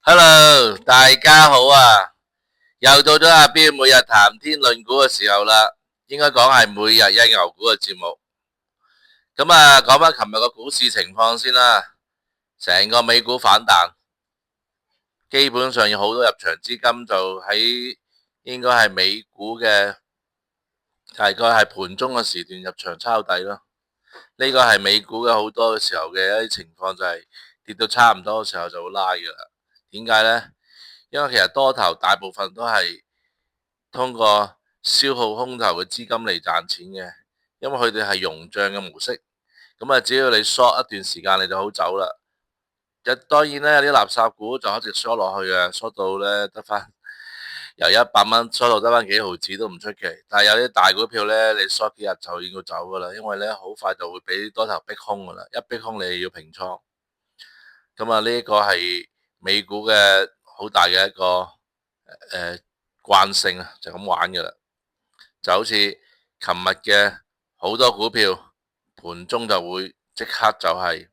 Hello，大家好啊！又到咗阿邊每日談天論股嘅時候啦，應該講係每日一牛股嘅節目。咁啊，講翻琴日個股市情況先啦。成個美股反彈，基本上有好多入場資金就喺應該係美股嘅大概係盤中嘅時段入場抄底咯。呢個係美股嘅好多嘅時候嘅一啲情況，就係跌到差唔多嘅時候就會拉㗎啦。點解呢？因為其實多頭大部分都係通過消耗空頭嘅資金嚟賺錢嘅，因為佢哋係融漲嘅模式。咁啊，只要你 short 一段時間，你就好走啦。當然咧，有啲垃圾股就一直 short 落去嘅，short 到咧得翻由100蚊 short 到得翻幾毫子都唔出奇。但係有啲大股票咧，你 short 幾日就要走噶啦，因為咧好快就會俾多頭逼空噶啦，一逼空你要平倉。咁啊，呢個係美股嘅好大嘅一個慣性啊，就咁玩噶啦。就好似琴日嘅好多股票盤中就會即刻就係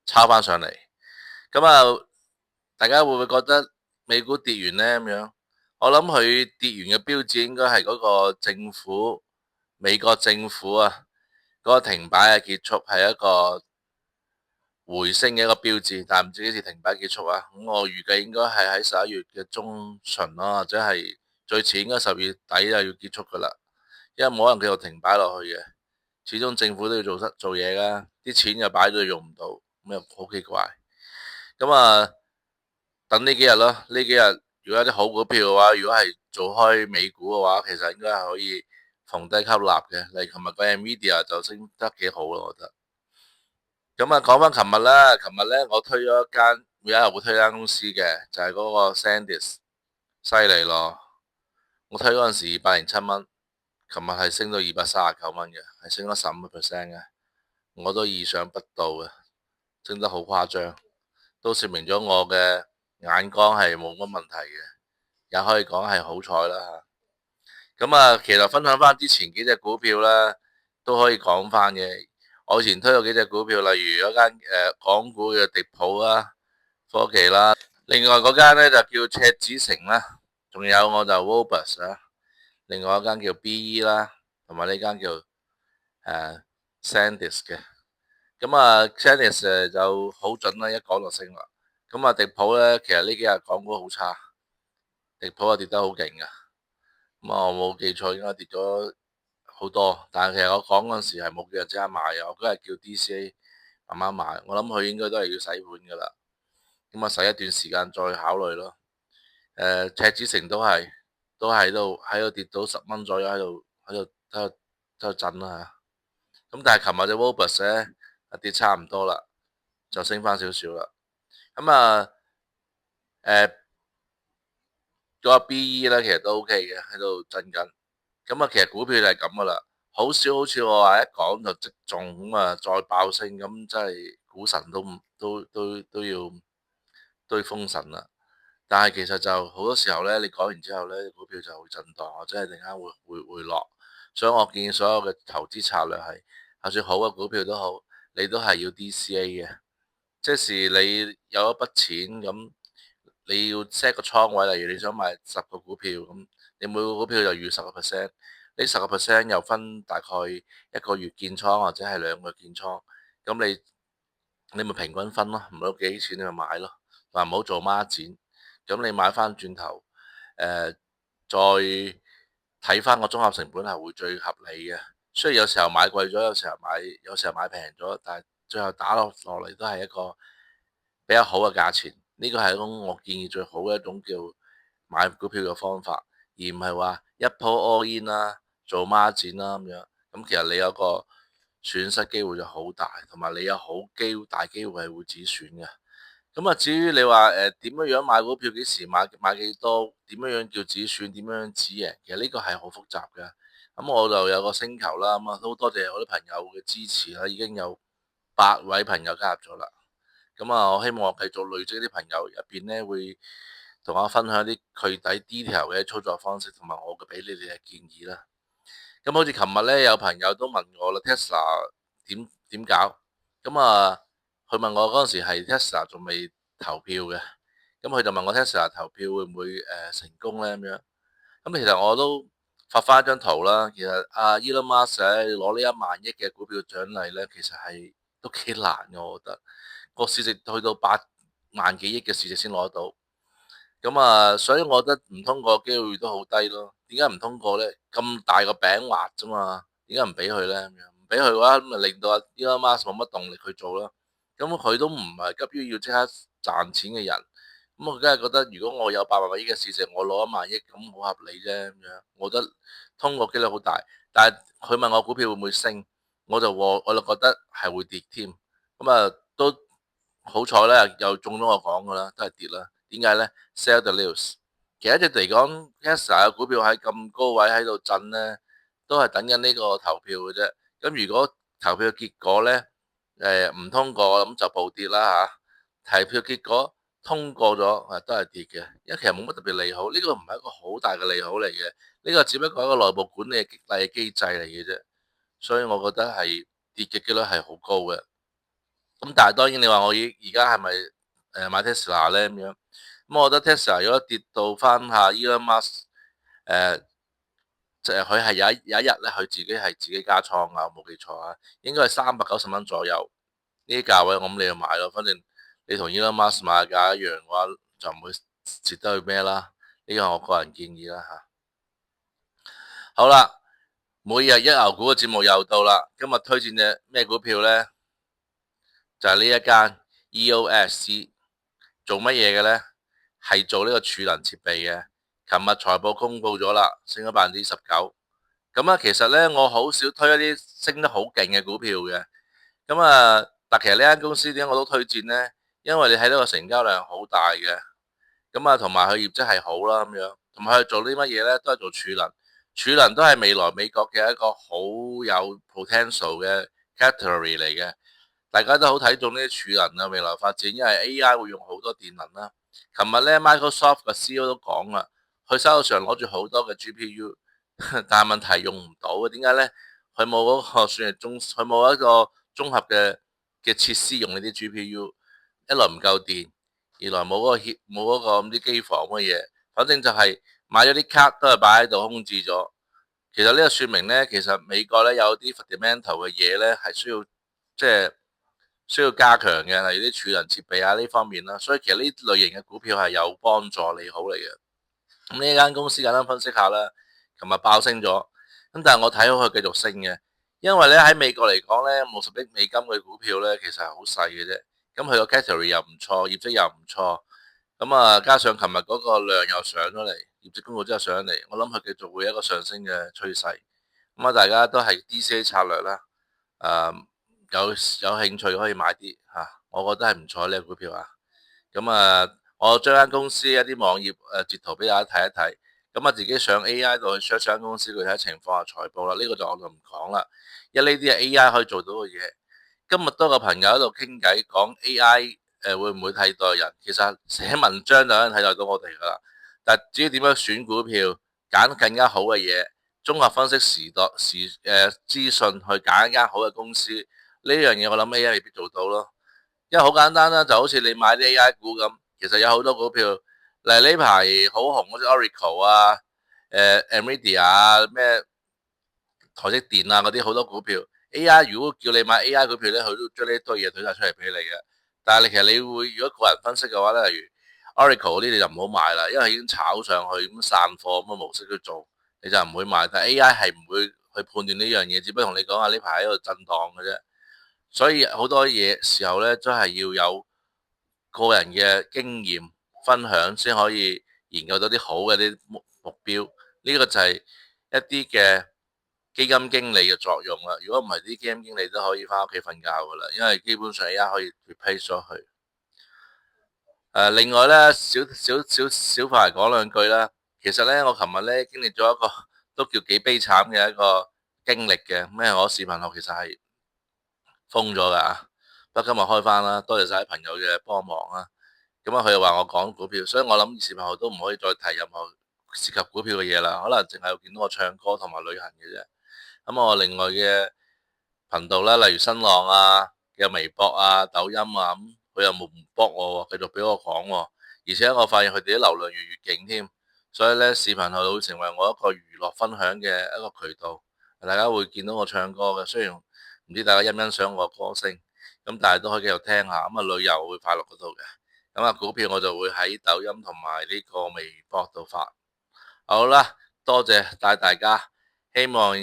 抄翻上嚟。咁啊，大家會唔會覺得美股跌完呢？咁樣？我諗佢跌完嘅標誌應該係嗰個政府美國政府啊嗰個停擺嘅結束，係一個回升嘅一個標誌，但係唔知幾時停擺結束啊？咁我預計應該係喺11月嘅中旬咯，或者係最遲應該10月底就要結束噶啦，因為冇可能繼續停擺落去嘅，始終政府都要做嘢噶，啲錢又擺咗用唔到，咁又好奇怪。咁啊，等呢幾日咯，呢幾日如果有啲好股票嘅話，如果係做開美股嘅話，其實應該係可以逢低吸納嘅。例如琴日嘅 Nvidia 就升得幾好咯，我覺得。咁啊，講翻琴日啦，琴日咧我推咗一間，每一日會推間公司嘅，就係嗰個 SanDisk，犀利咯。我推嗰陣時207蚊，琴日係升到239蚊嘅，係升咗15%嘅，我都意想不到嘅，升得好誇張，都說明咗我嘅眼光係冇乜問題嘅，也可以講係好彩啦吓。咁啊，其實分享翻之前幾隻股票啦，都可以講翻嘅。我以前推過幾隻股票，例如嗰間港股嘅迪普啦、科技啦，另外嗰間咧就叫赤子城啦，仲有我就 Robust 啦，另外一間叫 BE 啦，同埋呢間叫SanDisk 嘅。咁啊 SanDisk 就好準啦，一講就升啦。咁啊迪普咧，其實呢幾日港股好差，迪普啊跌得好勁噶。咁啊我冇記錯，應該跌咗好多。但係其實我講嗰陣時係冇叫人即刻買嘅，我嗰日叫 DCA 慢慢買。我諗佢應該都係要洗盤噶啦。咁啊洗一段時間再考慮咯。赤子城都喺度跌到10蚊左右，喺度震啦嚇。咁但係琴日隻 Robust 咧跌差唔多啦，就升翻少少啦。咁啊嗰個 BE 咧其實都 OK 嘅，喺度震緊。咁啊，其實股票就係咁噶啦，好少好似我話一講就即中咁啊，再爆升咁，真係股神都唔都要堆封神啦。但係其實就好多時候咧，你講完之後咧，股票就會震盪，或者係突然間會落。所以我建議所有嘅投資策略係，就算好嘅股票都好，你都係要 DCA 嘅。即是你有一筆錢咁，你要 set 個倉位，例如你想買10個股票咁，你每個股票就預10%，呢10%又分大概1個月建倉或者係2個月建倉，咁你咪平均分咯，唔好幾錢你咪買咯，話唔好做孖展，咁你買翻轉頭，再睇翻個綜合成本係會最合理嘅。雖然有時候買貴咗，有時候買平咗，但係最後打落嚟都係一個比較好嘅價錢。呢個係一種我建議最好嘅一種叫買股票嘅方法，而唔係話一鋪 all in 啦，做孖展啦咁樣。咁其實你有個損失機會就好大，同埋你有大機會係會止損嘅。咁啊，至於你話點樣樣買股票，幾時買幾多，點樣樣叫止損，點樣樣止贏，其實呢個係好複雜嘅。咁我就有個星球啦，咁啊都多謝我啲朋友嘅支持啦，已經有8位朋友加入咗啦。咁啊，我希望我繼續累積啲朋友入邊呢，會同我分享啲具體 detail 嘅操作方式，同埋我嘅俾你哋嘅建議啦。咁好似琴日呢，有朋友都問我啦，Tesla 點搞？咁啊，佢問我嗰陣時係 Tesla 仲未投票嘅，咁佢就問我 Tesla 投票會唔會成功咧咁樣。咁其實我都發翻一張圖啦。其實阿 Elon Musk 攞呢1萬億嘅股票獎勵咧，其實係都幾難嘅，我覺得個市值去到8萬幾億嘅市值先攞到。咁啊，所以我覺得唔通過機會都好低咯。點解唔通過咧？咁大個餅畫啫嘛，點解唔俾佢咧？咁樣唔俾佢嘅話，咁咪令到阿 Elon Musk 冇乜動力去做咯。咁佢都唔係急於要即刻賺錢嘅人。咁我梗係覺得，如果我有8萬億嘅市值，我攞1萬億咁好合理啫。咁樣，我覺得通過機率好大。但係佢問我股票會唔會升，我就覺得係會跌添。咁啊，都好彩咧，又中咗我講噶啦，都係跌啦。點解咧？Sell the news。其實一直嚟講，Tesla 嘅股票喺咁高位喺度震咧，都係等緊呢個投票嘅啫。咁如果投票結果咧，唔通過咁就暴跌啦嚇。投票結果通過咗，都係跌嘅，因為其實冇乜特別利好，呢個唔係一個好大嘅利好嚟嘅，呢個只不過係一個內部管理嘅激勵機制嚟嘅啫。所以我覺得係跌嘅機率係好高嘅。咁但係當然你話我而家係咪買 Tesla 咧咁樣？咁我覺得 Tesla 如果跌到翻下 Elon Musk 誒，就係佢係有一日咧，佢自己加倉啊，我冇記錯啊，應該係390蚊左右呢啲價位，咁你就買咯。反正你同 Elon Musk 買嘅價一樣嘅話，就唔會蝕得去咩啦。呢個係我個人建議啦嚇。好啦，每日一牛股嘅節目又到啦，今日推薦嘅咩股票咧？就係呢一間 EOS。做乜嘢嘅咧？係做呢個儲能設備嘅。琴日財報公布咗啦，升咗19%。咁啊，其實咧我好少推一啲升得好勁嘅股票嘅。咁啊，但其實呢間公司點解我都推薦咧？因為你睇到個成交量好大嘅。咁啊，同埋佢業績係好啦咁樣，同埋佢做啲乜嘢咧？都係做儲能。儲能都係未來美國嘅一個好有 potential 嘅 category 嚟嘅。大家都好睇重呢啲儲能嘅未來發展，因為 AI 會用好多電能啦。琴日咧 Microsoft 嘅 CEO 都講啦，佢手上攞住好多嘅 GPU，但係問題用唔到嘅，點解咧？佢冇嗰個算係佢冇一個綜合嘅設施用呢啲 GPU，一來唔夠電，二來冇嗰個唔知機房乜嘢，反正就係買咗啲卡都係擺喺度空置咗。其實呢個説明咧，其實美國咧有啲 fundamental 嘅嘢咧係需要加強嘅，例如啲儲能設備啊呢方面啦。所以其實呢類型嘅股票係有幫助利好嚟嘅。咁呢間公司簡單分析下啦，琴日爆升咗，咁但係我睇好佢繼續升嘅，因為咧喺美國嚟講咧50億美金嘅股票咧其實係好細嘅啫。咁佢個 category 又唔錯，業績又唔錯，咁啊加上琴日嗰個量又上咗嚟，業績公告之後上咗嚟，我諗佢繼續會有一個上升嘅趨勢。咁啊大家都係 DCA 策略啦。有興趣可以買啲嚇，我覺得係唔錯呢個股票啊。咁啊，我將間公司一啲網頁截圖俾大家睇一睇。咁啊，自己上 AI 度去 search 間公司具體情況啊、財報啦，呢個就我就唔講啦，因為呢啲係 AI 可以做到嘅嘢。今日多個朋友喺度傾偈講 AI 會唔會替代人？其實寫文章就可以替代到我哋噶啦。但至於點樣選股票，揀更加好嘅嘢，綜合分析資訊去揀一間好嘅公司。呢樣嘢我諗 AI 未必做到咯，因為好簡單啦，就好似你買啲 AI 股咁，其實有好多股票，例如呢排好紅嗰啲 Oracle 啊、Nvidia 啊、咩台積電啊嗰啲好多股票，AI 如果叫你買 AI 股票咧，佢都將呢一堆嘢推晒出嚟俾你嘅。但係其實你會如果個人分析嘅話咧，例如 Oracle 嗰啲你就唔好買啦，因為已經炒上去咁散貨咁嘅模式去做，你就唔會買。但係 AI 係唔會去判斷呢樣嘢，只不過同你講下呢排喺度震盪嘅啫。所以好多嘢時候咧，真係要有個人嘅經驗分享先可以研究到啲好嘅啲目標。呢個就係一啲嘅基金經理嘅作用啦。如果唔係啲基金經理都可以翻屋企瞓覺噶啦，因為基本上而家可以 replace 咗佢。另外咧，小塊嚟講兩句啦。其實咧，我琴日咧經歷咗一個都叫幾悲慘嘅一個經歷嘅。咩？我視頻號其實係封咗噶，不過今日開翻啦，多謝晒啲朋友嘅幫忙啦。咁啊，佢又話我講股票，所以我諗視頻號都唔可以再提任何涉及股票嘅嘢啦，可能淨係見到我唱歌同埋旅行嘅啫。咁我另外嘅頻道啦，例如新浪啊嘅微博啊、抖音啊，咁佢又冇唔駁我喎，繼續俾我講喎，而且我發現佢哋啲流量越勁添，所以呢，視頻號會成為我一個娛樂分享嘅一個渠道，大家會見到我唱歌嘅，雖然唔知大家欣唔欣賞我歌聲，咁但係都可以繼續聽下，咁啊旅遊會快樂嗰度嘅，咁啊股票我就會喺抖音同埋呢個微博度發。好啦，多謝晒大家，希望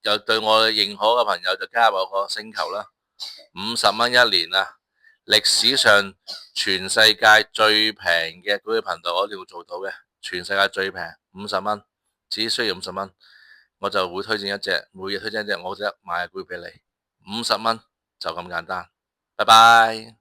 有對我認可嘅朋友就加入我個星球啦，50蚊一年啊，歷史上全世界最平嘅股票頻道我一定會做到嘅，全世界最平50蚊，只需要50蚊，我就會推薦一隻，每日推薦一隻我只買嘅股票俾你，50蚊就咁簡單，拜拜。